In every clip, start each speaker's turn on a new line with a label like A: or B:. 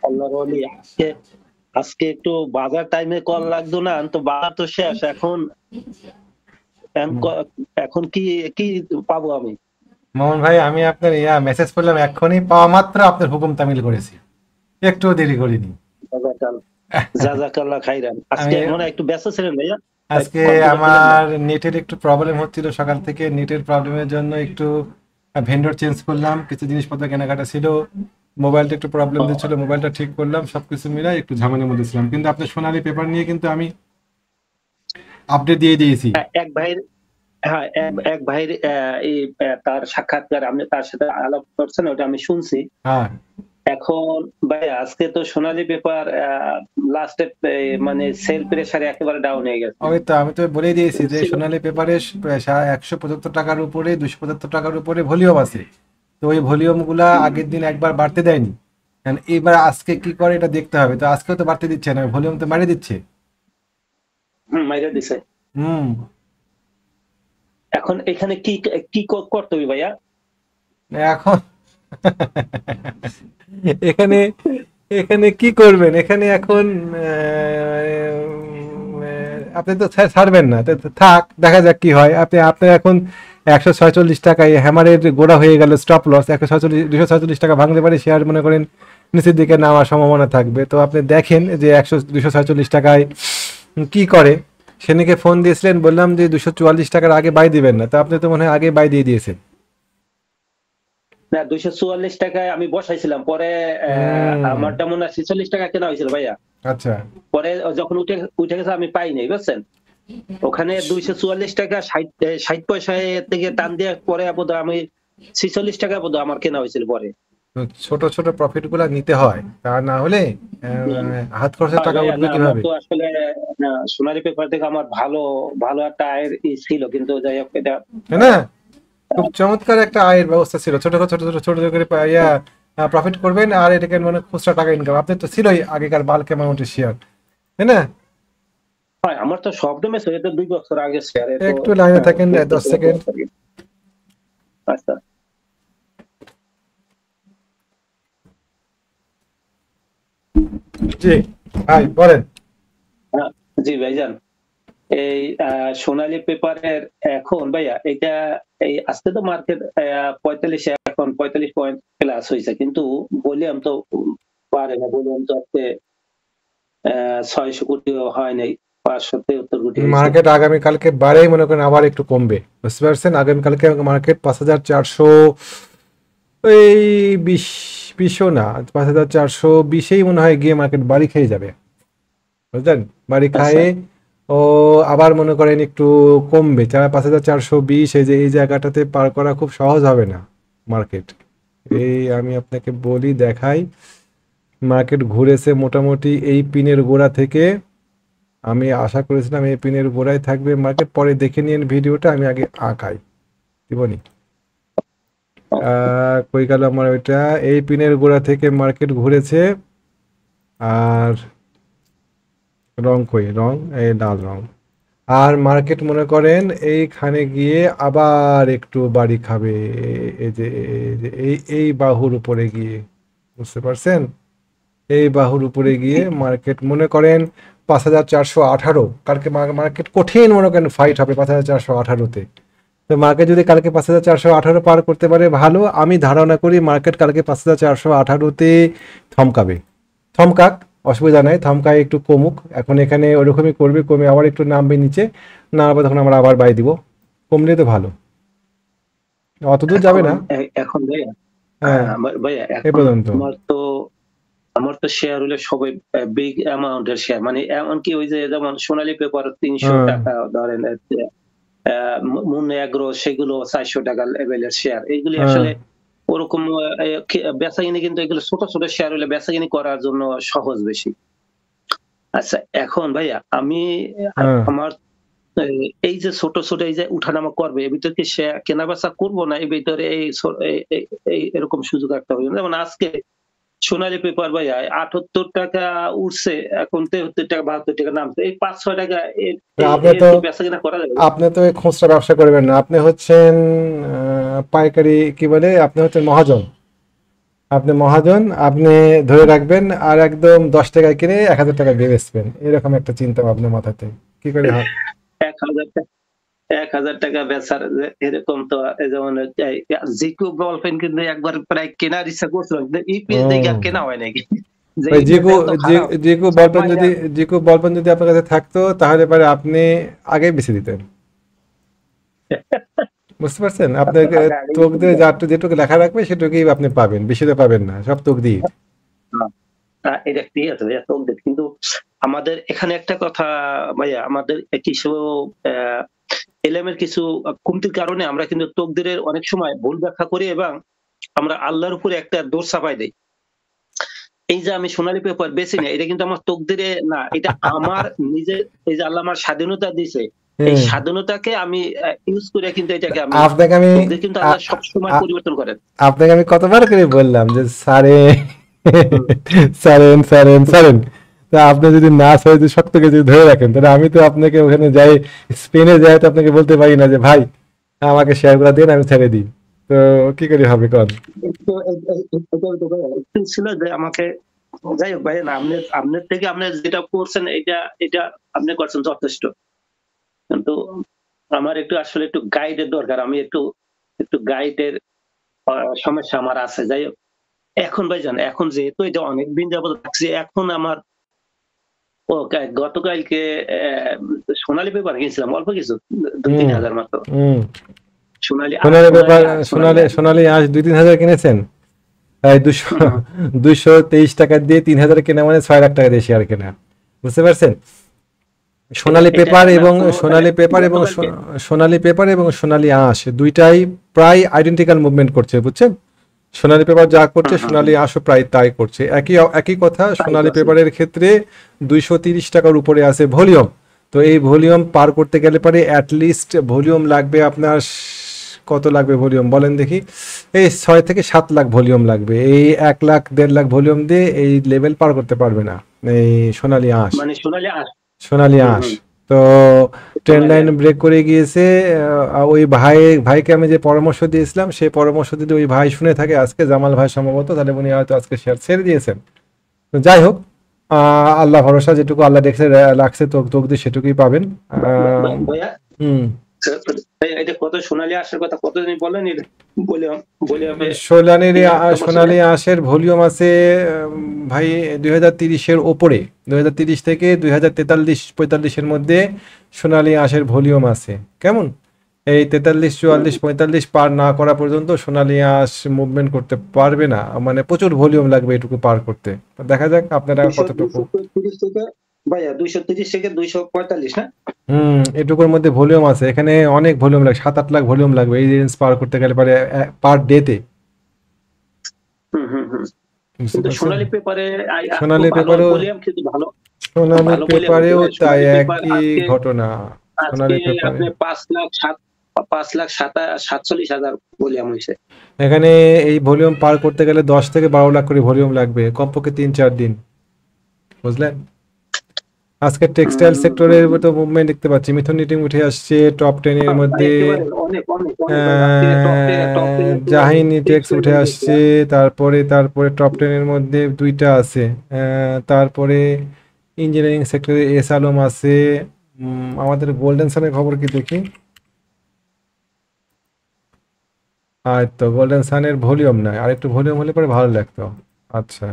A: আল্লাহর ওলি আজকে আজকে একটু বাজার টাইমে কল লাগতো না, তো বাজার তো শেষ এখন। এখন কি কি পাবো আমি?
B: মোহন ভাই, আমি আপনার মেসেজ করলাম এক্ষুনি, পাওয়া মাত্র আপনার হুকুম তামিল করেছি, একটু দেরি করিনি।
A: জাযাকাল্লাহ খাইরান। আজকে
B: আমি
A: মনে হয় একটু ব্যস্ত ছিলেন ভাইয়া, তাই
B: আজকে
A: কল দিতে পারলেন না।
B: আমার নেটের একটু প্রবলেম হচ্ছিল, সকাল থেকে নেটের প্রবলেমের জন্য একটু ভেন্ডর চেঞ্জ করলাম, কিছু জিনিসপত্র কেনাকাটা ছিল, মোবাইলটা একটু প্রবলেম
A: ও,
B: দিচ্ছিল, মোবাইলটা ঠিক করলাম, সবকিছু মিলাই একটু ঝামেলার মধ্যে ছিলাম। কিন্তু আপনার সোনালী পেপার নিয়ে কিন্তু আমি আপডেট দিয়ে দিয়েছি।
A: এক ভাইয়ের, হ্যাঁ এক ভাইয়ের এই তার সাক্ষাৎকার আপনি তার সাথে আলাপ করছেন, ওটা আমি শুনছি।
B: হ্যাঁ,
A: এখন ভাই আজকে তো সোনালী পেপার লাস্টে মানে সেল প্রেসারে একেবারে ডাউন হয়ে গেছে।
B: ওই তো আমি তো বলেই দিয়েছি যে সোনালী পেপারে 175 টাকার উপরে, 275 টাকার উপরে ভলিউম আছে। তো ওই ভলিউম গুলা আগের দিন একবার বাড়তে দেয়নি, কারণ এবার আজকে কি করে এটা দেখতে হবে। তো আজকেও তো বাড়তে দিচ্ছে না, ভলিউম তো মারিয়ে দিচ্ছে।
A: মাইরা দিছে।
B: হুম।
A: এখন এখানে কি কি করতে হবে ভাইয়া?
B: এখন এখানে এখানে কি করবেন, এখানে এখন আপনি তো ছাড়বেন না, তো থাক, দেখা যাক কি হয়। আপনার এখন 146 টাকায় হ্যামারের গোড়া হয়ে গেল, স্টপ লস 146, 246 টাকা ভাঙতে পারে শেয়ার, মনে করেন নিচের দিকে নামার সম্ভাবনা থাকবে। তো আপনি দেখেন যে 246 টাকায় কি করে। সেদিকে ফোন দিয়েছিলেন, বললাম যে 244 টাকার আগে বাই দিবেন না, তো আপনি তো মনে হয় আগে বাই দিয়ে দিয়েছেন।
A: না, 244 টাকায় আমি বসাইছিলাম, পরে আমারটা মনে হয় 46 টাকা কেনা হয়েছিল ভাইয়া।
B: আচ্ছা,
A: পরে যখন উঠে উঠে গেছে আমি পাই নাই, বুঝছেন। ওখানে 244 টাকা 60 পয়সা থেকে টান দিয়ে পরে বোধহয় আমি 46 টাকা বোধহয় আমার কেনা হয়েছিল পরে।
B: তো ছোট ছোট প্রফিট গুলা নিতে হয়, তা না হলে হাত খরচের টাকা
A: ভাইয়া
B: উঠবে
A: না, আমার
B: কিভাবে।
A: তো আসলে সোনালী পেপার থেকে আমার ভালো ভালো একটা আয়ের ছিল, কিন্তু যাই হোক এটা
B: তাই না? খুব চমৎকার একটা আয়ের ব্যবস্থা ছিল, ছোট ছোট ছোট ছোট ছোট করে প্রফিট করবেন, আর এটাকে মানে খুচরা টাকা ইনকাম আপনার তো ছিলই আগেকার বাল্ক অ্যামাউন্টের শেয়ার, তাই না?
A: হয়। আমার তো শব্দ মেস হয়ে তো 2 বছর আগে শেয়ারে তো
B: একটু লাইনে থাকেন, 10 সেকেন্ড।
A: আচ্ছা।
B: জি ভাই বলেন।
A: হ্যাঁ, জি ভাইজান। এই সোনালী পেপারের এখন ভাইয়া এটা এই আজকে তো মার্কেট 45, এখন 45 পয়েন্ট ক্লাস হয়েছে, কিন্তু ভলিউম তো পারে না, ভলিউম তো আজকে 600 কোটিও হয় নাই, 573 কোটি হয়েছে।
B: মার্কেট আগামীকালকে বারেই মনে করেন আবার একটু কমবে, বুঝতে পারছেন? আগামীকালকে মার্কেট 5,400, ওই 20ও না, 5,420এই মনে হয় গিয়ে মার্কেট বাড়ি খেয়ে যাবে, বুঝলেন? বাড়ি
A: আচ্ছা।
B: খায়ে ও আবার মনে করেন একটু কমবে, 5,420, এই যে এই জায়গাটাতে পার করা খুব সহজ হবে না মার্কেট। এই আমি আপনাকে বলি, দেখাই, মার্কেট ঘুরেছে মোটামুটি এই পিনের গোড়া থেকে। আমি আশা করেছিলাম এই পিনের গোড়ায় থাকবে মার্কেট, পরে দেখে নিন ভিডিওটা, আমি আগে আঁকাই দিবনি। কই গেল আমার ওইটা, এই পিনের গোড়া থেকে মার্কেট ঘুরেছে, আর রং কই, রং এই লাল রং, আর মার্কেট মনে করেন এইখানে গিয়ে আবার একটু বাড়ি খাবে, এই বাহুর উপরে গিয়ে, বুঝতে পারছেন? এই বাহুর উপরে গিয়ে মার্কেট মনে করেন 5,418, কালকে মার্কেট কঠিন মনে করেন ফাইট হবে 5,418-তে। তো মার্কেট যদি কালকে 5,418 পার করতে পারে ভালো, আমি ধারণা করি মার্কেট কালকে 5,418-তে থমকাবে। থমকাক, অসুবিধা নাই, থমকায় একটু কমুক, এখন এখানে ওরকমই করবে, কমে আবার একটু নামবে নিচে, নামবে তখন আমরা আবার বাই দিব, কমলে তো ভালো, অত দূর যাবে
A: এখন
B: না।
A: এখন ভাইয়া,
B: হ্যাঁ,
A: ভাইয়া
B: এ
A: এখন
B: পর্যন্ত।
A: আমার তো শেয়ার হলে সবাই বিগ অ্যামাউন্টের শেয়ার, মানে এমনকি ওই যে যেমন সোনালী পেপার 300
B: হ্যাঁ,
A: টাকা ধরেন, মুন এগ্রো সেগুলো 400 টাকা লেভেলের শেয়ার, এইগুলি
B: হ্যাঁ,
A: আসলে ওরকম বেচাকিনি, কিন্তু এগুলো ছোট ছোট শেয়ার হলে বেচাকিনি করার জন্য সহজ বেশি। আচ্ছা, এখন ভাইয়া আমি
B: হ্যাঁ।
A: আমার এই যে ছোট ছোট এই যে উঠানামা করবে, এর ভিতরে কি শেয়ার কেনা বেচা করবো না, এর ভিতরে এই এরকম সুযোগ একটা হবে? যেমন আজকে সোনালী পেপার ভাইয়া 78 টাকা উঠছে, এখন 73 টাকা 72 টাকা নামছে, এই 5-6 টাকা
B: আপনি তো
A: একটু বেচা কিনা করা যাবে?
B: আপনি তো এই খুচরা ব্যবসা করবেন না, আপনি হচ্ছেন পাইকারি, কি বলে, আপনি হচ্ছেন মহাজন। আপনি মহাজন, আপনি ধরে রাখবেন আর একদম 10 টাকায় কিনে 1000 টাকা দিয়ে বেচবেন, এরকম একটা চিন্তা ভাবনা মাথাতে কি করে হয়?
A: ১,০০০ ১,০০০ বেচার এরকম তো যেমন জিকু বল পেন কিন্তু একবার প্রায় কেনার ইচ্ছা করছিল, কিন্তু ইপিএস দেখে আর
B: হুম।
A: কেনা হয় নাকি, যে
B: ওই
A: ইপিএস
B: জিকু
A: এত খারাপ।
B: জিকু
A: সব
B: বলপেন
A: মাইরা
B: যদি, জিকু বলপেন যদি আপনার কাছে থাকতো তাহলে পরে আপনি আগেই বেছে দিতেন। বুঝতে পারছেন? আপনাকে
A: গাড়ি
B: তোক দিয়ে যেটুকু লেখা রাখবে সেটুকুই আপনি পাবেন, বেশি তো পাবেন না, সব তোক দিয়ে।
A: এটা ঠিক আছে ভাইয়া, তো কিন্তু আমাদের এখানে একটা কথা ভাইয়া, আমাদের কিছু এলেমের কিছু কমতির কারণে আমরা কিন্তু তকদিরের অনেক সময় ভুল ব্যাখ্যা করি, এবং আমরা আল্লাহর উপরে একটা দোষ চাপাই দেই। এই যে আমি সোনালী পেপার বেছি না, এটা কিন্তু আমার তকদিরে না, এটা আমার নিজের, এই যে আল্লাহ আমার স্বাধীনতা দিয়েছে, এই
B: হুম।
A: স্বাধীনতাকে আমি ইউজ করে কিন্তু এটাকে আমি,
B: আপনাকে আমি
A: তকদির কিন্তু আল্লাহ
B: আ-
A: সবসময়
B: আ-
A: পরিবর্তন করেন।
B: আপনাকে আমি কতবার করে বললাম যে সারে
A: হুম,
B: সারেন সারেন
A: হুম।
B: সারেন। তা আপনি যদি না সরে যদি শক্তকে যদি ধরে রাখেন, তাহলে আমি তো আপনাকে ওখানে যাই, স্পেনে যাই তো আপনাকে বলতে পারি না যে ভাই আমাকে শেয়ারগুলো দেন আমি ছেড়ে দিই। তো কি করে হবে কোন?
A: তো তো ভাই একটু ছিল যে আমাকে, যাই হোক ভাই, না আপনার থেকে আপনি যেটা করছেন এটা আপনি করছেন যথেষ্ট, কিন্তু আমার একটু আসলে একটু গাইডের দরকার, আমি একটু একটু গাইডের সমস্যা আমার আছে। যাই হোক, এখন ভাইজান, এখন যেহেতু এটা অনেকদিন যাবত রাখছি, এখন আমার গতকালকে সোনালী পেপার কিনছিলাম অল্প কিছু, দুই তিন
B: হুম।
A: হাজার মাত্র।
B: হুম।
A: সোনালী
B: সোনালী পেপার,
A: সোনালী আঁশ।
B: সোনালী আঁশ 2-3 হাজার কিনেছেন? এই দুশো
A: হুম,
B: 223 টাকা দিয়ে 3 হাজার কেনা মানে 6 লাখ টাকা দিয়ে শেয়ার কেনা। বুঝতে পারছেন? সোনালী
A: এটা
B: পেপার
A: না
B: এবং
A: কোনো
B: সোনালী পেপার এবং
A: গতকালকে।
B: সোনালী পেপার এবং সোনালী আঁশ দুইটাই প্রায় আইডেন্টিক্যাল মুভমেন্ট করছে, বুঝছেন? সোনালী পেপার যা করছে
A: হুম, হুম,
B: সোনালী আঁশও প্রায় তাই করছে, একই একই কথা।
A: তাই তো
B: সোনালী
A: আছে।
B: পেপারের ক্ষেত্রে 230 টাকার উপরে আছে ভলিউম। তো এই ভলিউম পার করতে গেলে পরে অ্যাটলিস্ট ভলিউম লাগবে আপনার কত লাগবে ভলিউম বলেন দেখি? এই 6 থেকে 7 লাখ ভলিউম লাগবে। এই 1 লাখ 1.5 লাখ ভলিউম দিয়ে এই লেভেল পার করতে পারবে না এই সোনালী আঁশ।
A: মানে সোনালী আঁশ।
B: সোনালী
A: হুম,
B: আঁশ।
A: হুম।
B: তো ট্রেন
A: সোনালী
B: লাইন
A: আঁশ।
B: ব্রেক করে গিয়েছে। ওই ভাইকে আমি যে পরামর্শ দিয়েছিলাম সেই পরামর্শ যদি ওই ভাই শুনে থাকে আজকে, জামাল ভাই সম্ভবত, তাহলে উনি হয়তো আজকে শেয়ার ছেড়ে দিয়েছেন। তো যাই হোক, আল্লাহ ভরসা, যেটুকু আল্লাহ দেখছে রাখছে তোক তোক দিয়ে সেটুকুই পাবেন।
A: ভাইয়া,
B: হুম।
A: এটা কত সোনালী আঁশের কথা কত জানি বলেন, এটা বলে বলে হবে।
B: সোনালী আঁশের ভলিউম আছে ভাই 2030-এর ওপরে, 2030 থেকে 2043-45-এর মধ্যে সোনালী আঁশের ভলিউম আছে। কেমন? এই 43-44-45 পার না করা পর্যন্ত সোনালী আঁশ মুভমেন্ট করতে পারবে না, মানে প্রচুর ভলিউম লাগবে এটুকু পার করতে। তো দেখা যাক আপনারা কতটুকু।
A: 230 থেকে ভাইয়া, 230 থেকে 245 না?
B: এটুকুর মধ্যে ভলিউম আছে, এখানে অনেক ভলিউম লাগবে, 7-8 লাখ ভলিউম লাগবে এই রেঞ্জ পার করতে গেলে পারে পার ডেতে।
A: হুম, হুম, হুম।
B: বুঝতে
A: কিন্তু
B: পারছেন?
A: সোনালী পেপারে খুব
B: সোনালী
A: ভালো
B: পেপারও,
A: ভলিউম, কিন্তু ভালো, খুব
B: সোনালী
A: ভালো ভলিউম হয়েছে
B: পেপারেও
A: ভাই।
B: তাই
A: সোনালী পেপার
B: একই
A: আজকে,
B: ঘটনা।
A: আজকে
B: সোনালী পেপারে
A: আপনি 5,47,000 ভলিউম হয়েছে।
B: এখানে এই ভলিউম পার করতে গেলে 10 থেকে 12 লাখ করে ভলিউম লাগবে কমপক্ষে 3-4 দিন। বুঝলেন? আজকে টেক্সটাইল সেক্টরের তো মুভমেন্ট দেখতে পাচ্ছি, মিথুন নিটিং উঠে আসছে টপ 10-এর মধ্যে।
A: একেবারে অনেক অনেক অনেক ভাই, আজকে টপ 10 তো
B: জাহিন টেক্স উঠে
A: টেক্সটাইল দেখছি।
B: আসছে। তারপরে তারপরে টপ 10-এর মধ্যে দুইটা আছে। তারপরে ইঞ্জিনিয়ারিং সেক্টরে এস আলম আছে। আমাদের গোল্ডেন সানের খবর কি দেখি। আর তো গোল্ডেন সানের ভলিউম নাই, আর একটু ভলিউম হলে পরে ভালো লাগতো। আচ্ছা।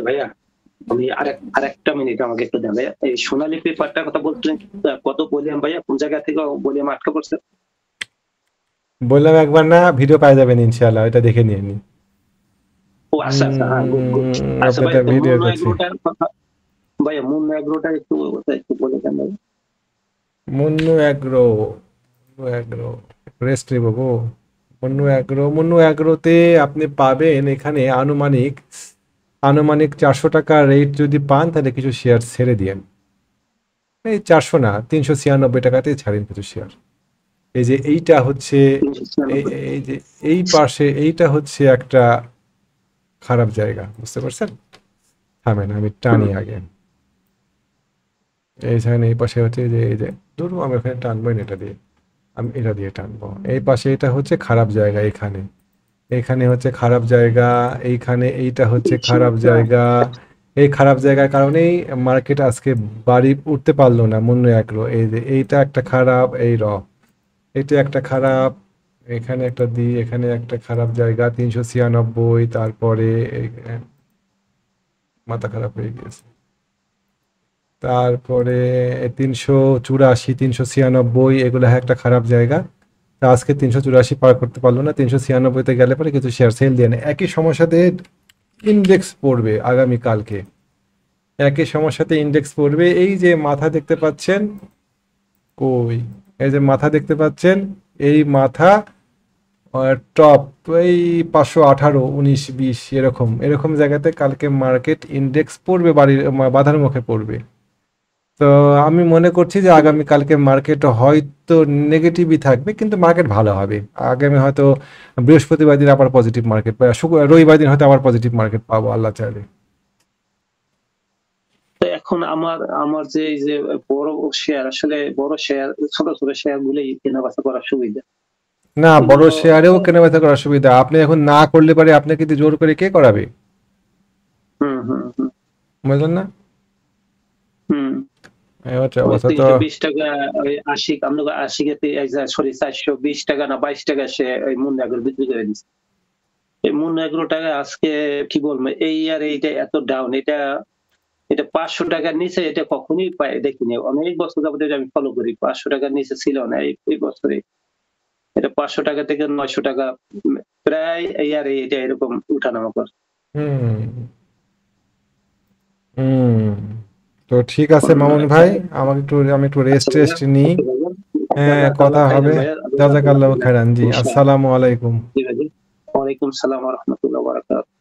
A: ভাইয়া, আমি আরেকটা মিনিট আমাকে একটু দেন ভাইয়া, এই সোনালী পেপারটার কথা বলছেন, কত ভলিউম ভাইয়া, কোন জায়গা থেকে ভলিউম আটকা পড়ছে?
B: বললাম একবার না, ভিডিও পাই যাবেন ইনশাআল্লাহ, এটা দেখে নিয়ে নিন।
A: ও আচ্ছা আচ্ছা, হ্যাঁ, গুড গুড। আচ্ছা
B: আপনাদের
A: ভাইয়া, তো
B: ভিডিও
A: মুন্না
B: করছি।
A: এগ্রোটার কথা, ভাইয়া মুন্না এগ্রোটা একটু একটু বলে দেন ভাই।
B: মুন্নু অ্যাগ্রো, অ্যাগ্রো রেস্ট নেব গো। মুন্নু অ্যাগ্রোতে আপনি পাবেন এখানে আনুমানিক আনুমানিক 400 টাকা রেট যদি পান তাহলে কিছু শেয়ার ছেড়ে দিয়েন। এই 400 না, 396 টাকাতে ছাড়েন কিছু শেয়ার। এই যে এইটা হচ্ছে, এই
A: 396।
B: এই যে এই পাশে এইটা হচ্ছে একটা খারাপ জায়গা, বুঝতে পারছেন? থামেন আমি
A: হুম।
B: টানি আগে। এইখানে এই পাশে হচ্ছে যে এই যে, ধরুন আমি ওখানে টানবো না, এটা দিয়ে আমি এটা দিয়ে টানবো। এই পাশে এটা হচ্ছে খারাপ জায়গা এখানে। এখানে হচ্ছে খারাপ জায়গা, এইখানে এইটা হচ্ছে খারাপ
A: আচ্ছা,
B: জায়গা। এই খারাপ জায়গার কারণেই মার্কেট আজকে বাড়ি উঠতে পারলো না, মনে রাখলো। এই যে এইটা একটা খারাপ, এটা একটা খারাপ, এখানে একটা দিই, এখানে একটা খারাপ জায়গা 396, তারপরে মাথা খারাপ হয়ে গেছে। তারপরে 384, 396, এগুলো একটা খারাপ জায়গা। তা আজকে 384 পার করতে পারলো না, 396-তে গেলে পরে কিছু শেয়ার সেল দিয়ে নেয়। একই সমস্যাতে ইন্ডেক্স পড়বে আগামীকালকে, একই সমস্যাতে ইন্ডেক্স পড়বে। এই যে মাথা দেখতে পাচ্ছেন, কই, এই যে মাথা দেখতে পাচ্ছেন, এই মাথা টপ এই 518, 19, 20 এরকম এরকম জায়গাতে কালকে মার্কেট ইন্ডেক্স পড়বে, বাধার মুখে পড়বে। তো আমি মনে করছি যে আগামীকালকে মার্কেট হয়তো নেগেটিভই থাকবে, কিন্তু মার্কেট ভালো হবে। আগামী হয়তো বৃহস্পতিবার দিন আবার পজিটিভ মার্কেট, রবিবার দিন হয়তো আবার পজিটিভ মার্কেট পাবো আল্লাহ চাইলে।
A: তো এখন আমার আমার যে এই যে বড় শেয়ার, আসলে বড় শেয়ার, ছোট ছোট শেয়ার গুলোই কেনা বেচা করার সুবিধা।
B: না, বড়
A: এগুলো
B: শেয়ারেও কেনাবেচা করার সুবিধা। আপনি এখন না করলে পারে আপনাকে কিন্তু জোর করে কে করাবে?
A: হুম হুম হুম
B: বুঝলেন না?
A: হুম
B: এই হচ্ছে
A: ওই
B: অবস্থা। তো
A: 320 টাকা, ওই 80, আমরা 80 সরি 420 টাকা না 22 টাকা সে ওই মুন্না এগ্রো বিক্রি করে দিচ্ছে। এই মুন্না এগ্রো টাকা আজকে কি বলবো, এই আর এইটা এত ডাউন, এটা এটা 500 টাকার নিচে এটা কখনোই দেখিনি। অনেক বছর যাবত এটা আমি ফলো করি, 500 টাকার নিচে ছিল না এই বছরে। এটা 500 টাকা থেকে 900 টাকা, প্রায় এই আর এইটা এরকম উঠানামা করে।
B: হুম হুম তো ঠিক আছে মামুন ভাই, আমি একটু রেস্ট
A: আচ্ছা ভাইয়া,
B: টেস্ট নিই।
A: ওকে ভাইয়া,
B: হ্যাঁ,
A: তাহলে
B: কথা
A: খাইলেন
B: হবে।
A: ভাইয়া, আল্লাহ
B: জাজাকাল্লাহ
A: হাফেজ,
B: খাইরান। জি,
A: ইনশাআল্লাহ।
B: আসসালামু আলাইকুম।
A: জি ভাই, ওয়ালাইকুম সালাম ওয়া রাহমাতুল্লাহি ওয়া বারাকাতুহু।